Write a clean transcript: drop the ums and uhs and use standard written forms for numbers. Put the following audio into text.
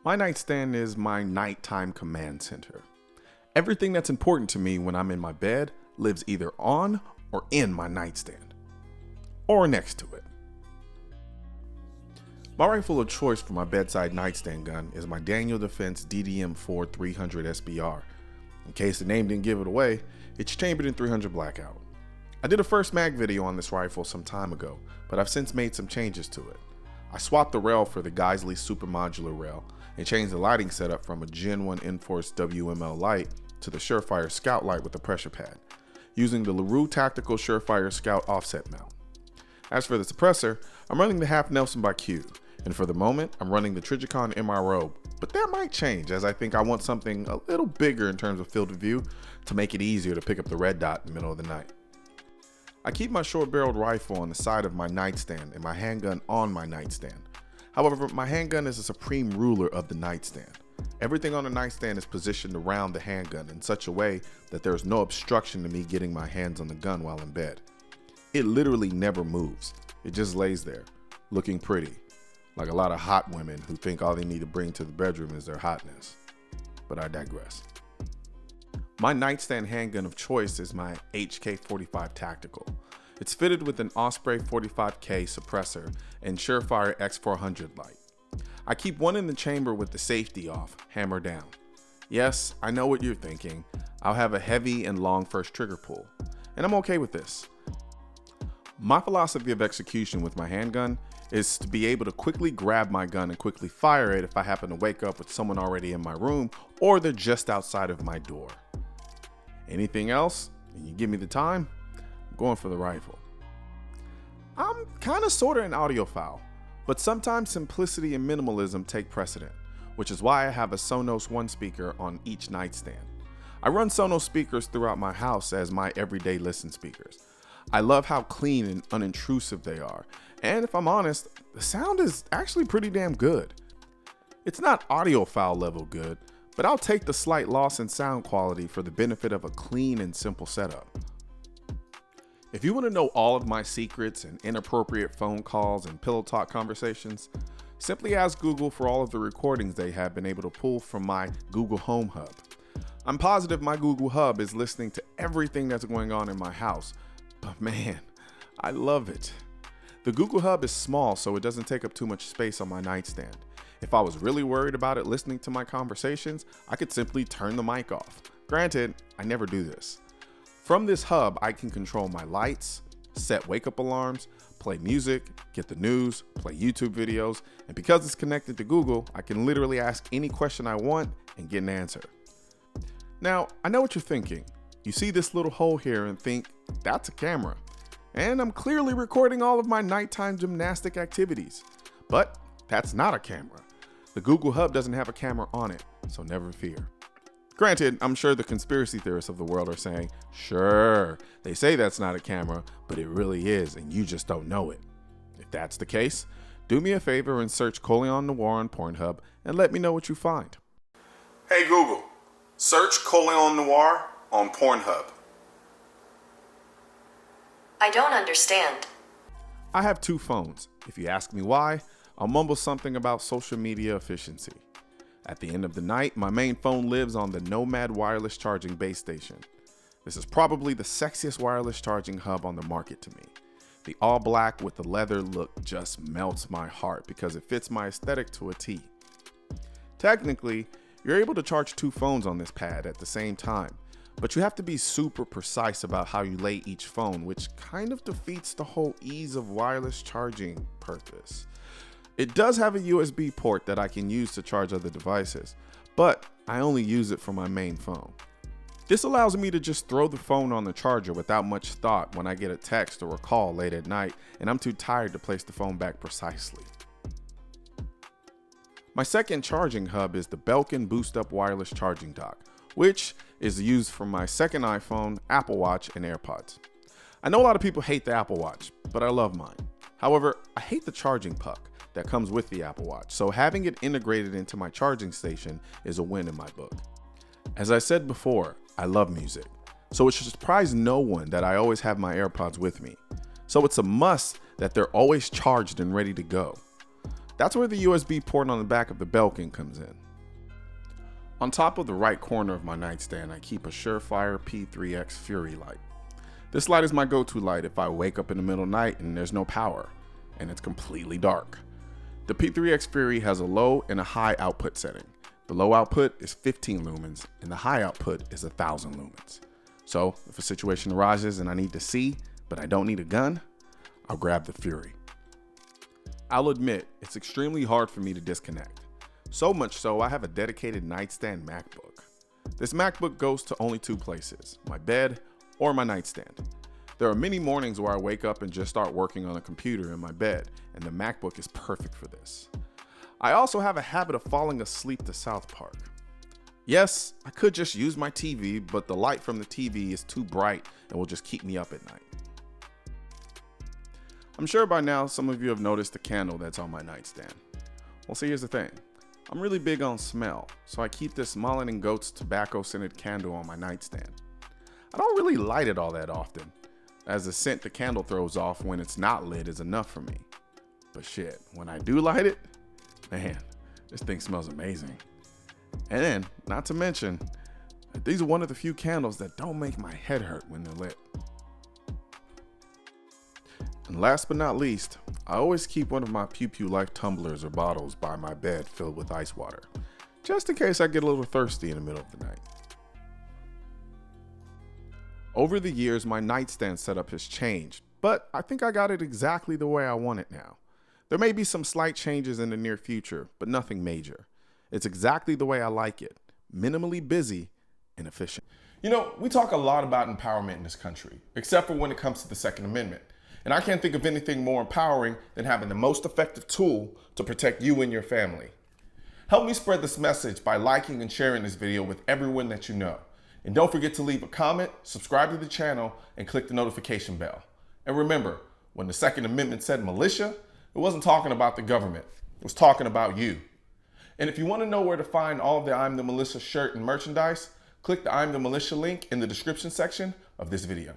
My nightstand is my nighttime command center. Everything that's important to me when I'm in my bed lives either on or in my nightstand, or next to it. My rifle of choice for my bedside nightstand gun is my Daniel Defense DDM4 300 SBR. In case the name didn't give it away, it's chambered in 300 blackout. I did a first mag video on this rifle some time ago, but I've since made some changes to it. I swapped the rail for the Geisley Super Modular rail and changed the lighting setup from a Gen 1 Enforce WML light to the Surefire Scout light with a pressure pad, using the LaRue Tactical Surefire Scout offset mount. As for the suppressor, I'm running the Half Nelson by Q, and for the moment, I'm running the Trijicon MRO, but that might change as I think I want something a little bigger in terms of field of view to make it easier to pick up the red dot in the middle of the night. I keep my short-barreled rifle on the side of my nightstand and my handgun on my nightstand. However, my handgun is a supreme ruler of the nightstand. Everything on the nightstand is positioned around the handgun in such a way that there is no obstruction to me getting my hands on the gun while in bed. It literally never moves. It just lays there, looking pretty, like a lot of hot women who think all they need to bring to the bedroom is their hotness. But I digress. My nightstand handgun of choice is my HK45 Tactical. It's fitted with an Osprey 45K suppressor and Surefire X400 light. I keep one in the chamber with the safety off, hammer down. Yes, I know what you're thinking. I'll have a heavy and long first trigger pull, and I'm okay with this. My philosophy of execution with my handgun is to be able to quickly grab my gun and quickly fire it if I happen to wake up with someone already in my room or they're just outside of my door. Anything else, and you give me the time, I'm going for the rifle. I'm kind of sorta an audiophile, but sometimes simplicity and minimalism take precedent, which is why I have a Sonos One speaker on each nightstand. I run Sonos speakers throughout my house as my everyday listen speakers. I love how clean and unintrusive they are, and if I'm honest, the sound is actually pretty damn good. It's not audiophile level good, but I'll take the slight loss in sound quality for the benefit of a clean and simple setup. If you want to know all of my secrets and inappropriate phone calls and pillow talk conversations, simply ask Google for all of the recordings they have been able to pull from my Google Home Hub. I'm positive my Google Hub is listening to everything that's going on in my house, but man, I love it. The Google Hub is small, so it doesn't take up too much space on my nightstand. If I was really worried about it listening to my conversations, I could simply turn the mic off. Granted, I never do this. From this hub, I can control my lights, set wake-up alarms, play music, get the news, play YouTube videos, and because it's connected to Google, I can literally ask any question I want and get an answer. Now, I know what you're thinking. You see this little hole here and think, that's a camera. And I'm clearly recording all of my nighttime gymnastic activities. But that's not a camera. The Google Hub doesn't have a camera on it, so never fear. Granted, I'm sure the conspiracy theorists of the world are saying, sure, they say that's not a camera, but it really is, and you just don't know it. If that's the case, do me a favor and search Colion Noir on Pornhub and let me know what you find. Hey Google, search Colion Noir on Pornhub. I don't understand. I have two phones. If you ask me why, I'll mumble something about social media efficiency. At the end of the night, my main phone lives on the Nomad wireless charging base station. This is probably the sexiest wireless charging hub on the market to me. The all black with the leather look just melts my heart because it fits my aesthetic to a T. Technically, you're able to charge two phones on this pad at the same time, but you have to be super precise about how you lay each phone, which kind of defeats the whole ease of wireless charging purpose. It does have a USB port that I can use to charge other devices, but I only use it for my main phone. This allows me to just throw the phone on the charger without much thought when I get a text or a call late at night and I'm too tired to place the phone back precisely. My second charging hub is the Belkin Boost Up wireless charging dock, which is used for my second iPhone, Apple Watch, and AirPods. I know a lot of people hate the Apple Watch, but I love mine. However, I hate the charging puck that comes with the Apple Watch, so having it integrated into my charging station is a win in my book. As I said before, I love music, so it should surprise no one that I always have my AirPods with me. So it's a must that they're always charged and ready to go. That's where the USB port on the back of the Belkin comes in. On top of the right corner of my nightstand, I keep a Surefire P3X Fury light. This light is my go-to light if I wake up in the middle of the night and there's no power, and it's completely dark. The P3X Fury has a low and a high output setting. The low output is 15 lumens, and the high output is 1,000 lumens. So if a situation arises and I need to see, but I don't need a gun, I'll grab the Fury. I'll admit, it's extremely hard for me to disconnect. So much so, I have a dedicated nightstand MacBook. This MacBook goes to only two places, my bed or my nightstand. There are many mornings where I wake up and just start working on a computer in my bed, and the MacBook is perfect for this. I also have a habit of falling asleep to South Park. Yes, I could just use my TV, but the light from the TV is too bright and will just keep me up at night. I'm sure by now some of you have noticed the candle that's on my nightstand. Well, see, here's the thing. I'm really big on smell, so I keep this Mullen & Goats tobacco-scented candle on my nightstand. I don't really light it all that often, as the scent the candle throws off when it's not lit is enough for me. But shit, when I do light it, man, this thing smells amazing. And then, not to mention, these are one of the few candles that don't make my head hurt when they're lit. And last but not least, I always keep one of my Pew Pew Life tumblers or bottles by my bed filled with ice water, just in case I get a little thirsty in the middle of the night. Over the years, my nightstand setup has changed, but I think I got it exactly the way I want it now. There may be some slight changes in the near future, but nothing major. It's exactly the way I like it, minimally busy and efficient. You know, we talk a lot about empowerment in this country, except for when it comes to the Second Amendment. And I can't think of anything more empowering than having the most effective tool to protect you and your family. Help me spread this message by liking and sharing this video with everyone that you know. And don't forget to leave a comment, subscribe to the channel, and click the notification bell. And remember, when the Second Amendment said militia, it wasn't talking about the government. It was talking about you. And if you want to know where to find all of the I'm the Militia shirt and merchandise, click the I'm the Militia link in the description section of this video.